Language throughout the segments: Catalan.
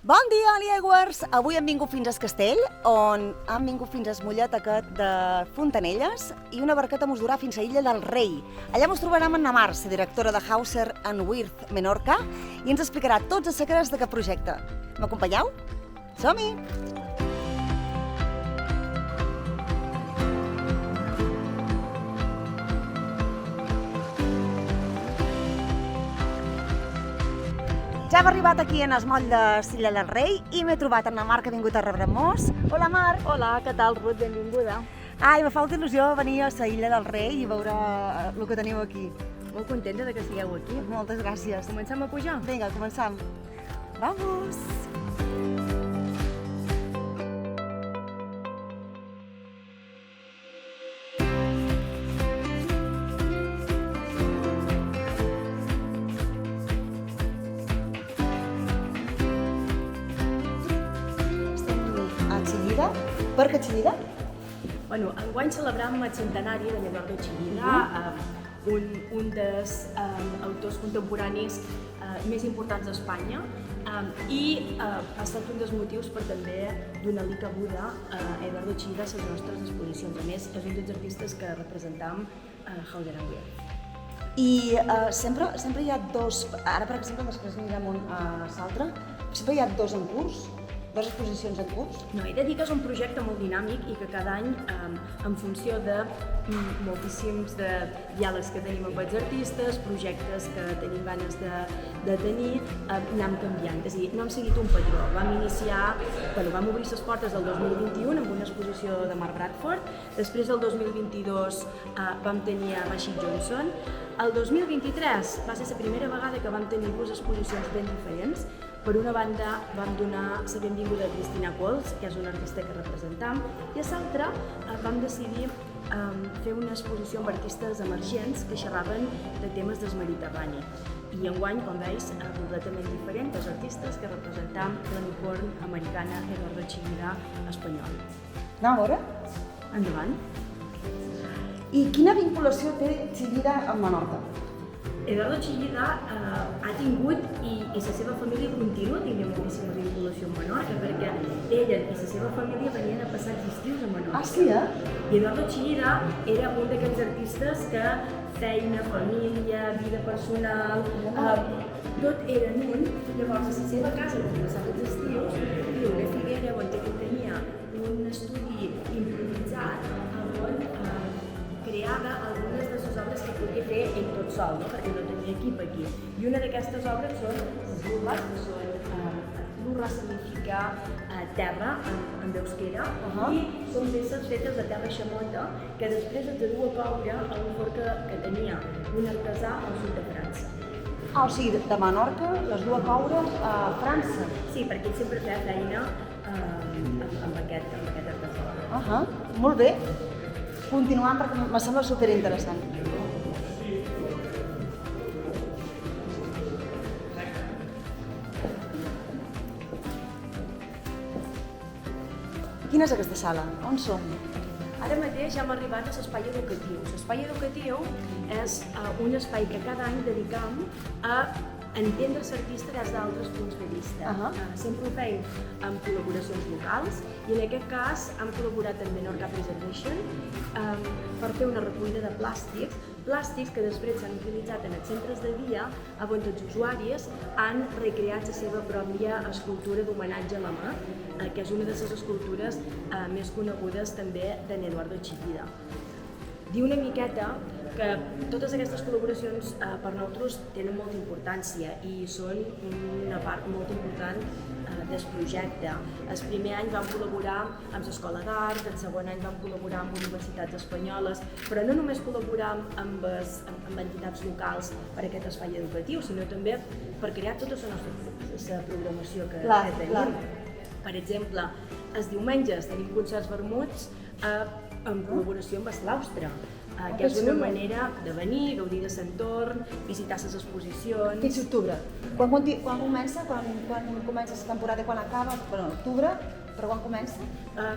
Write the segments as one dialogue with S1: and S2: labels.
S1: Bon dia, Aliaguers! Avui hem vingut fins a Es Castell, on hem vingut fins a Mollet aquest de Fontanelles, i una barqueta mos durà fins a Illa del Rei. Allà mos trobarem amb la Mercè, directora de Hauser & Wirth Menorca, i ens explicarà tots els secrets d'aquest projecte. M'acompanyeu? Som-hi! Ja hem arribat aquí en el moll de Illa del Rei i m'he trobat amb la Mar, que ha vingut a rebre'ns. Hola, Mar!
S2: Hola, què tal, Ruth? Benvinguda.
S1: Ai, me fa molta il·lusió venir a la Illa del Rei i veure el que teniu aquí.
S2: Molt contenta de que estigueu aquí.
S1: Moltes gràcies.
S2: Comencem a pujar?
S1: Vinga, començam. Vamos! Per què Chillida?
S2: Bueno, enguany celebrem el centenari de Leonardo Chillida, un dels autors contemporanis més importants d'Espanya, i ha estat un dels motius per també donar-li cabuda a Eduardo Chillida a les nostres exposicions. A més, és un dels artistes que representam a Hauser & Wirth.
S1: I sempre hi ha dos, ara per exemple, després anirem un a l'altre, sempre hi ha dos en curs? Dues exposicions en curs?
S2: No, he de dir que és un projecte molt dinàmic i que cada any, en funció de moltíssims de diàlegs que tenim amb els artistes, projectes que tenim ganes de tenir, anem canviant. És a dir, no hem seguit un patró. Vam obrir les portes del 2021 amb una exposició de Mark Bradford, després del 2022 vam tenir a Rashid Johnson, el 2023 va ser la primera vegada que vam tenir dues exposicions ben diferents. Per una banda, vam donar la benvinguda a Cristina Cols, que és una artista que representam, i a l'altra vam decidir fer una exposició amb artistes emergents que xerraven de temes del Mediterrani. I enguany, com veus, completament diferent dels artistes que representam l'unicorn americana Eduardo Chillida espanyol.
S1: Anem a veure?
S2: Endavant.
S1: I quina vinculació té Chillida amb Menorca?
S2: Eduardo Chillida ha tingut i la seva família continua tenint moltíssima vinculació amb Menorca, perquè ella i la seva família venien a passar els estius a Menorca.
S1: Ah, sí,
S2: I Eduardo Chillida era un d'aquells artistes que feina, família, vida personal, tot era en un. Llavors, a la seva casa, quan passava els estius, hi havia una figuera on tenia un estudi improvisat on creava algunes de les obres que podia fer ell tot sol, perquè no tenia equip aquí. I una d'aquestes obres són les lurres, que són lurra significa terra en euskera, i són peces fetes de terra xamota que després es du a coure a un forn que tenia un artesà al sud de França.
S1: O sigui, de Menorca les du a coure a França?
S2: Sí, perquè ell sempre feia feina amb aquest artesà.
S1: Molt bé. Continuant, perquè me sembla superinteressant. Quina és aquesta sala? On som?
S2: Ara mateix hem arribat a l'espai educatiu. L'espai educatiu és un espai que cada any dedicam a entendre l'artista des d'altres punts de vista. Sempre ho feim amb col·laboracions locals i en aquest cas hem col·laborat amb Menorca Preservation per fer una recollida de plàstics que després s'han utilitzat en els centres de dia on els usuaris han recreat la seva pròpia escultura d'homenatge a la mà, que és una de les escultures més conegudes també d'en Eduardo Chillida. Dir una miqueta que totes aquestes col·laboracions per nosaltres tenen molta importància i són una part molt important del projecte. El primer any vam col·laborar amb l'Escola d'Art, el segon any vam col·laborar amb universitats espanyoles, però no només col·laborar amb entitats locals per a aquest espai educatiu, sinó també per crear tota la programació que tenim. Per exemple, els diumenges tenim concerts vermuts en col·laboració amb Eslaustre, que és una manera de venir, gaudir de l'entorn, visitar les exposicions.
S1: Fins octubre. Quan comença? Quan comença la temporada i quan acaba? Bueno, octubre, però quan comença?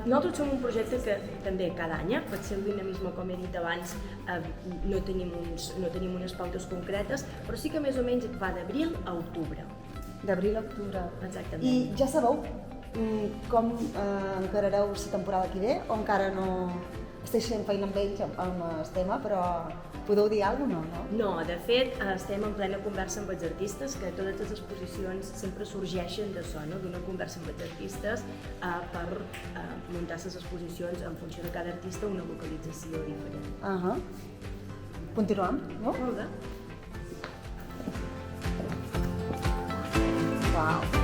S2: Nosaltres som un projecte que també cada any, per ser el dinamisme, com he dit abans, no tenim unes pautes concretes, però sí que més o menys va d'abril a octubre.
S1: D'abril a octubre.
S2: Exactament.
S1: I ja sabeu com encarareu la temporada que ve o encara no esteu fent feina amb ells, amb el tema, però podeu dir alguna cosa, no?
S2: No, de fet, estem en plena conversa amb els artistes, que totes les exposicions sempre sorgeixen d'això, no? D'una conversa amb els artistes per muntar les exposicions en funció de cada artista una localització diferent.
S1: Continuem, no?
S2: Molt bé.
S1: Uau!